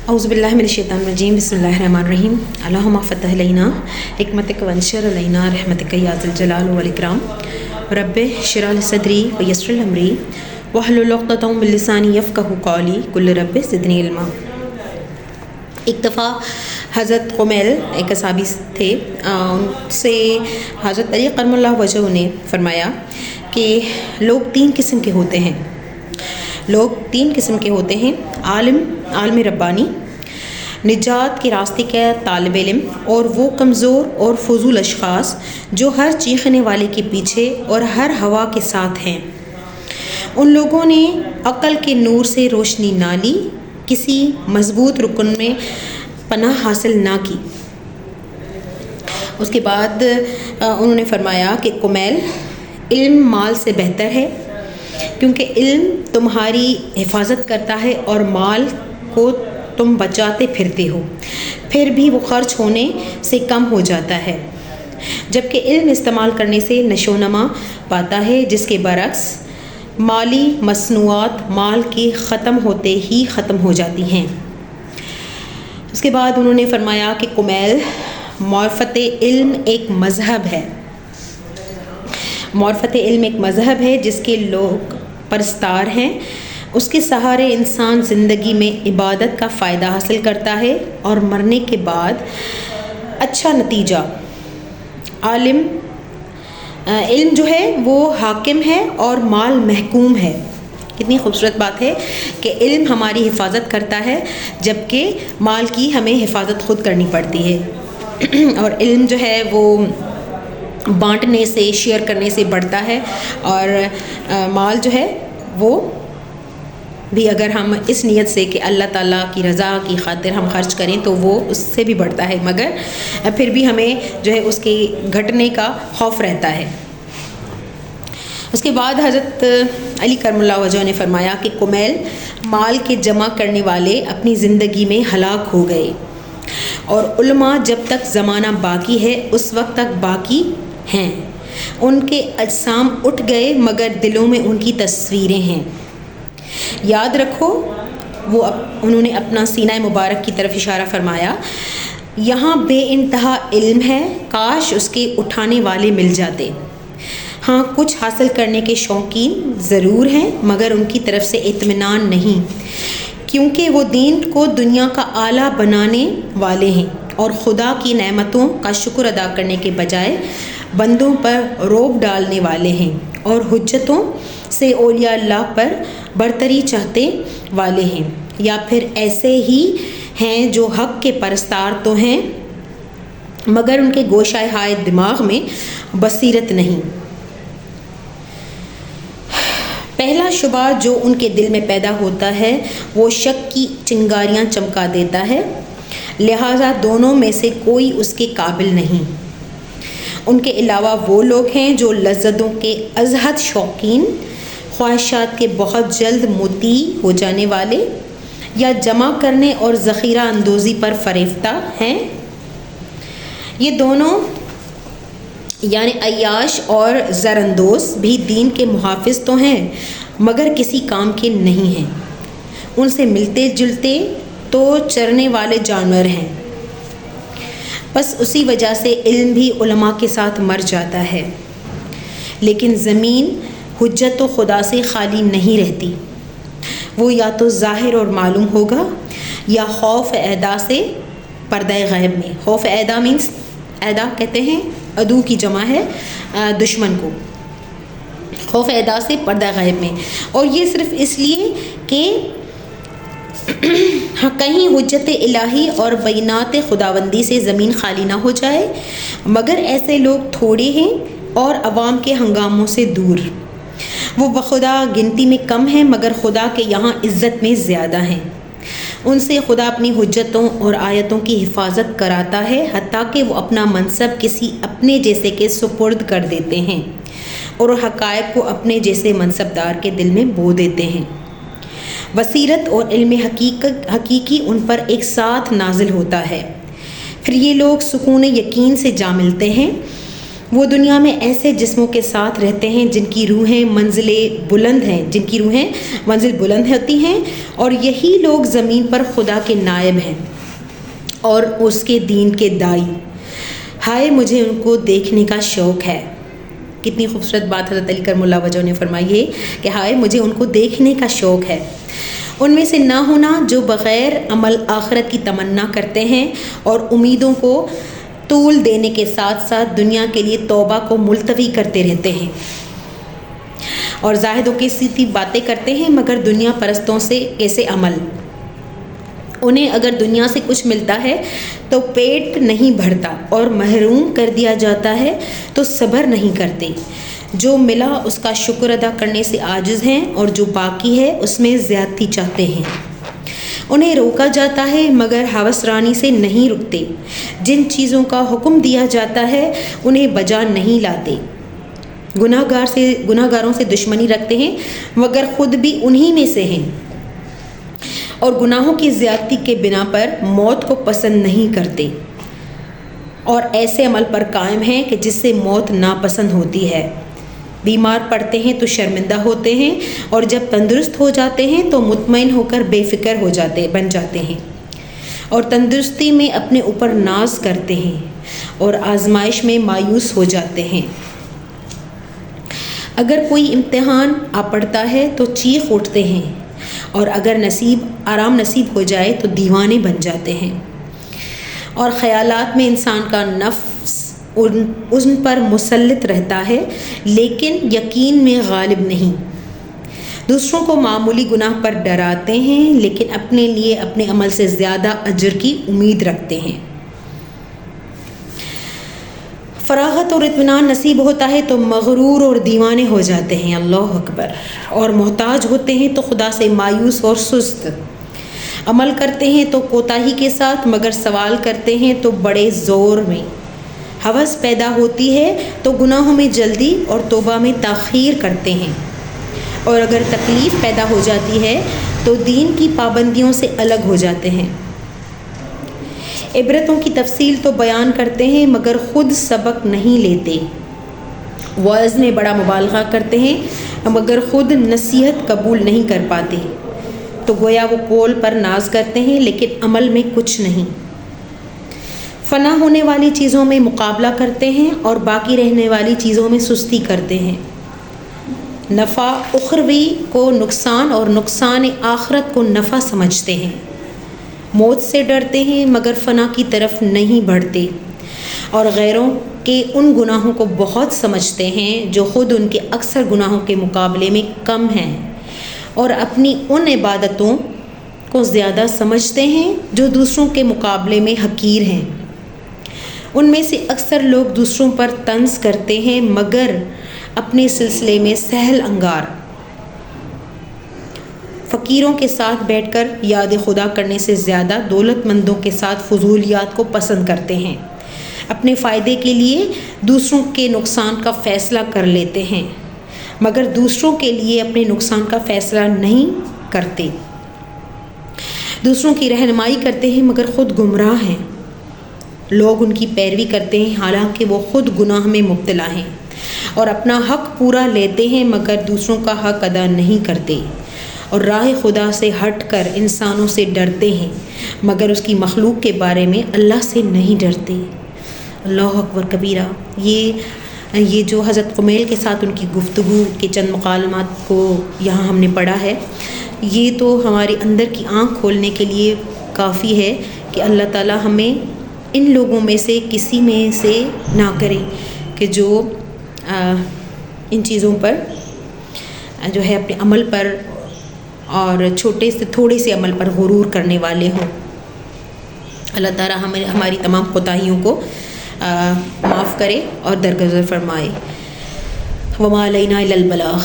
औज़ुबिल्लाहि मिनश्शैतानिर्रजीम बिस्मिल्लाहिर्रहमानिर्रहीम अल्लाहुम्मा फ़तह लैना हिकमतिक वंशर लैना रहमतिक या ज़ल जलाल वल इकराम रब्बि इश्रह ली सदरी व यस्सिर ली अमरी वहलुल उक़दतम मिन लिसानी यफ़क़हू क़ौली कुल रब्बि ज़िदनी इल्मा। एक दफ़ा हज़रत कुमैल एक सहाबी थे, उनसे हज़रत अली करमुल्लाह वजह ने फ़रमाया कि लोग तीन किस्म के होते हैं। आलिम रब्बानी, निजात के रास्ते का तालिब इल्म, और वो कमज़ोर और फजूल अशख़ास जो हर चीखने वाले के पीछे और हर हवा के साथ हैं। उन लोगों ने अक़ल के नूर से रोशनी ना ली, किसी मज़बूत रुकन में पनाह हासिल ना की। उसके बाद उन्होंने फ़रमाया कि कुमैल, इल्म माल से बेहतर है, क्योंकि इल्म तुम्हारी हिफाजत करता है और माल को तुम बचाते फिरते हो, फिर भी वो खर्च होने से कम हो जाता है, जबकि इल्म इस्तेमाल करने से नशोनमा पाता है, जिसके बरक्स माली मसनूआत माल के ख़त्म होते ही ख़त्म हो जाती हैं। उसके बाद उन्होंने फ़रमाया कि कुमैल, मारिफ़त इल्म एक मज़हब है। मारिफ़त इल्म एक मज़हब है जिसके लोग परस्तार हैं। उसके सहारे इंसान ज़िंदगी में इबादत का फ़ायदा हासिल करता है और मरने के बाद अच्छा नतीजा। इल्म जो है वो हाकिम है और माल महकूम है। कितनी खूबसूरत बात है कि इल्म हमारी हिफाजत करता है, जबकि माल की हमें हिफाजत ख़ुद करनी पड़ती है। और इल्म जो है वो बांटने से, शेयर करने से बढ़ता है, और माल जो है वो भी अगर हम इस नीयत से कि अल्लाह ताला की रज़ा की खातिर हम खर्च करें तो वो उससे भी बढ़ता है, मगर फिर भी हमें जो है उसके घटने का खौफ रहता है। उसके बाद हज़रत अली करमुल्लाह वजह ने फ़रमाया कि कुमैल, माल के जमा करने वाले अपनी ज़िंदगी में हलाक हो गए, और उलमा जब तक ज़माना बाकी है उस वक्त तक बाकी हैं। उनके अजसाम उठ गए मगर दिलों में उनकी तस्वीरें हैं। याद रखो, उन्होंने अपना सीना मुबारक की तरफ इशारा फरमाया, यहाँ बेइंतहा इल्म है, काश उसके उठाने वाले मिल जाते। हाँ, कुछ हासिल करने के शौकीन ज़रूर हैं, मगर उनकी तरफ से इत्मीनान नहीं, क्योंकि वो दीन को दुनिया का आला बनाने वाले हैं और ख़ुदा की नेमतों का शुक्र अदा करने के बजाय बंदों पर रोब डालने वाले हैं और हुज्जतों से औलिया अल्लाह पर बरतरी चाहते वाले हैं, या फिर ऐसे ही हैं जो हक़ के परस्तार तो हैं मगर उनके गोशाए हाय दिमाग में बसीरत नहीं। पहला शुबा जो उनके दिल में पैदा होता है वो शक की चिंगारियां चमका देता है, लिहाजा दोनों में से कोई उसके काबिल नहीं। उनके अलावा वो लोग हैं जो लज़्ज़तों के अज़हद शौकीन, ख्वाहिशात के बहुत जल्द मुती हो जाने वाले, या जमा करने और ज़ख़ीरा अंदोज़ी पर फ़रेफ्ता हैं। ये दोनों यानी अय्याश और ज़रअंदोज़ भी दीन के मुहाफ़िज़ तो हैं मगर किसी काम के नहीं हैं। उनसे मिलते जुलते तो चरने वाले जानवर हैं। बस उसी वजह से इल्म भी उलमा के साथ मर जाता है। लेकिन ज़मीन हुज्जत व खुदा से खाली नहीं रहती, वो या तो ज़ाहिर और मालूम होगा या खौफ ऐदा से पर्दा गैब में। खौफ ऐदा मीन्स, ऐदा कहते हैं अदू की जमा है दुश्मन को, खौफ ऐदा से पर्दा गैब में। और ये सिर्फ़ इसलिए कि हाँ, कहीं हुज्जत इलाही और बैनात खुदाबंदी से ज़मीन खाली ना हो जाए, मगर ऐसे लोग थोड़े हैं और अवाम के हंगामों से दूर। वो बखुदा गिनती में कम हैं मगर खुदा के यहाँ इज़्ज़त में ज़्यादा हैं। उनसे खुदा अपनी हुज्जतों और आयतों की हिफाजत कराता है, हत्ता कि वो अपना मनसब किसी अपने जैसे के सुपुर्द कर देते हैं और हक़ाइक़ को अपने जैसे मनसबदार के दिल में बो देते हैं। बसीरत और इल्म हकीकी उन पर एक साथ नाजिल होता है, फिर ये लोग सुकून यकीन से जा मिलते हैं। वो दुनिया में ऐसे जिस्मों के साथ रहते हैं जिनकी रूहें मंजिलें बुलंद हैं, जिनकी रूहें मंजिल बुलंद होती हैं, और यही लोग ज़मीन पर खुदा के नायब हैं और उसके दीन के दाई। हाय मुझे उनको देखने का शौक़ है। कितनी खूबसूरत बात हज़रत अली करमुल्लाह वजह ने फरमाई है कि हाय मुझे उनको देखने का शौक़ है। उनमें से ना होना जो बग़ैर अमल आखिरत की तमन्ना करते हैं और उम्मीदों को तूल देने के साथ साथ दुनिया के लिए तौबा को मुलतवी करते रहते हैं और ज़ाहिदों की सीधी बातें करते हैं मगर दुनिया परस्तों से कैसे अमल। उन्हें अगर दुनिया से कुछ मिलता है तो पेट नहीं भरता और महरूम कर दिया जाता है तो सब्र नहीं करते। जो मिला उसका शुक्र अदा करने से आजिज़ हैं और जो बाकी है उसमें ज़्यादती चाहते हैं। उन्हें रोका जाता है मगर हवसरानी से नहीं रुकते। जिन चीज़ों का हुक्म दिया जाता है उन्हें बजा नहीं लाते। गुनाहगारों से दुश्मनी रखते हैं मगर ख़ुद भी उन्हीं में से हैं और गुनाहों की ज़्यादती के बिना पर मौत को पसंद नहीं करते और ऐसे अमल पर कायम हैं कि जिससे मौत नापसंद होती है। बीमार पड़ते हैं तो शर्मिंदा होते हैं और जब तंदुरुस्त हो जाते हैं तो मुतमईन होकर बेफ़िक्र बन जाते हैं और तंदुरुस्ती में अपने ऊपर नाज करते हैं और आजमाइश में मायूस हो जाते हैं। अगर कोई इम्तिहान आ पड़ता है तो चीख उठते हैं और अगर आराम नसीब हो जाए तो दीवाने बन जाते हैं और ख़यालात में इंसान का नफ्स उन पर मुसल्लित रहता है लेकिन यकीन में गालिब नहीं। दूसरों को मामूली गुनाह पर डराते हैं लेकिन अपने लिए अपने अमल से ज़्यादा अजर की उम्मीद रखते हैं। फरागत और इत्मीनान नसीब होता है तो मगरूर और दीवाने हो जाते हैं, अल्लाह अकबर, और मोहताज होते हैं तो खुदा से मायूस और सुस्त। अमल करते हैं तो कोताही के साथ मगर सवाल करते हैं तो बड़े ज़ोर में। हवस पैदा होती है तो गुनाहों में जल्दी और तौबा में ताख़ीर करते हैं और अगर तकलीफ़ पैदा हो जाती है तो दीन की पाबंदियों से अलग हो जाते हैं। इबरतों की तफसील तो बयान करते हैं मगर ख़ुद सबक नहीं लेते। वाइज़ में बड़ा मुबालगा करते हैं मगर ख़ुद नसीहत कबूल नहीं कर पाते। तो गोया वो कौल पर नाज करते हैं लेकिन अमल में कुछ नहीं। फ़ना होने वाली चीज़ों में मुकाबला करते हैं और बाकी रहने वाली चीज़ों में सुस्ती करते हैं। नफ़ा उखरवी को नुकसान और नुकसान आखरत को नफ़ा समझते हैं। मौत से डरते हैं मगर फ़ना की तरफ नहीं बढ़ते और गैरों के उन गुनाहों को बहुत समझते हैं जो ख़ुद उनके अक्सर गुनाहों के मुकाबले में कम हैं और अपनी उन इबादतों को ज़्यादा समझते हैं जो दूसरों के मुकाबले में हकीर हैं। उनमें से अक्सर लोग दूसरों पर तंज करते हैं मगर अपने सिलसिले में सहल अंगार। फ़कीरों के साथ बैठकर याद खुदा करने से ज़्यादा दौलतमंदों के साथ फजूलियात को पसंद करते हैं। अपने फ़ायदे के लिए दूसरों के नुकसान का फ़ैसला कर लेते हैं मगर दूसरों के लिए अपने नुकसान का फ़ैसला नहीं करते। दूसरों की रहनुमाई करते हैं मगर ख़ुद गुमराह हैं। लोग उनकी पैरवी करते हैं हालांकि वो ख़ुद गुनाह में मुब्तला हैं और अपना हक़ पूरा लेते हैं मगर दूसरों का हक़ अदा नहीं करते और राह खुदा से हटकर इंसानों से डरते हैं मगर उसकी मखलूक के बारे में अल्लाह से नहीं डरते। अल्लाह अकबर कबीरा। ये जो हज़रत कुमैल के साथ उनकी गुफ्तगू के चंद मुकालमात को यहाँ हमने पढ़ा है, ये तो हमारे अंदर की आँख खोलने के लिए काफ़ी है कि अल्लाह ताला हमें इन लोगों में से किसी में से ना करे कि जो इन चीज़ों पर जो है अपने अमल पर और छोटे से थोड़े से अमल पर गुरूर करने वाले हों। अल्लाह ताला हमें हमारी तमाम कोताहियों को माफ़ करे और दरगुज़र फरमाए। वमा अलैना इल्लल बलाग।